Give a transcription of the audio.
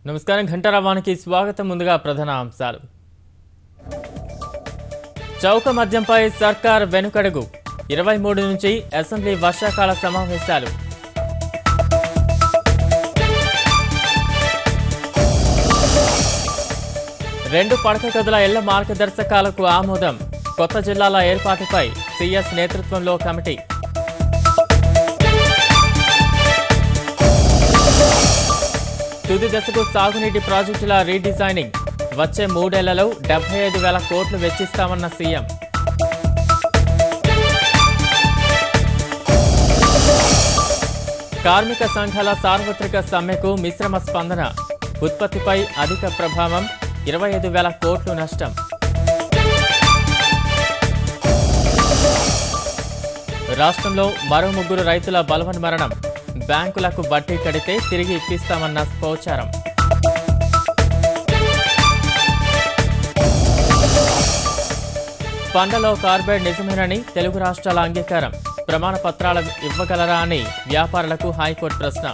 నమస్కారం ఘంటారావానికి స్వాగతం. ముందుగా ప్రధాన అంశాలు. చౌక మద్యంపై సర్కార్ వెనుకడుగు. 23 నుంచి అసెంబ్లీ వర్షాకాల సమావేశాలు. రెండు పడక గదుల ఇళ్ల మార్గదర్శకాలకు ఆమోదం. కొత్త జిల్లాల ఏర్పాటుపై సీఎస్ నేతృత్వంలో కమిటీ. తుది దశకు సాగునీటి ప్రాజెక్టుల రీడిజైనింగ్. వచ్చే 3 ఏళ్లలో 75,000 కోట్లు వెచ్చిస్తామన్న సీఎం. కార్మిక సంఘాల సార్వత్రిక సమ్మెకు మిశ్రమ స్పందన. ఉత్పత్తిపై అధిక ప్రభావం. 25,000 కోట్లు నష్టం. రాష్ట్రంలో మరో 3 రైతుల బలవన్మరణం. బ్యాంకులకు వడ్డీ కడితే తిరిగి ఇప్పిస్తామన్న పోచారం. పండ్లలో కార్బైడ్ నిజమేనని తెలుగు రాష్ట్రాల అంగీకారం. ప్రమాణ పత్రాలు ఇవ్వగలరా అని వ్యాపారులకు హైకోర్టు ప్రశ్న.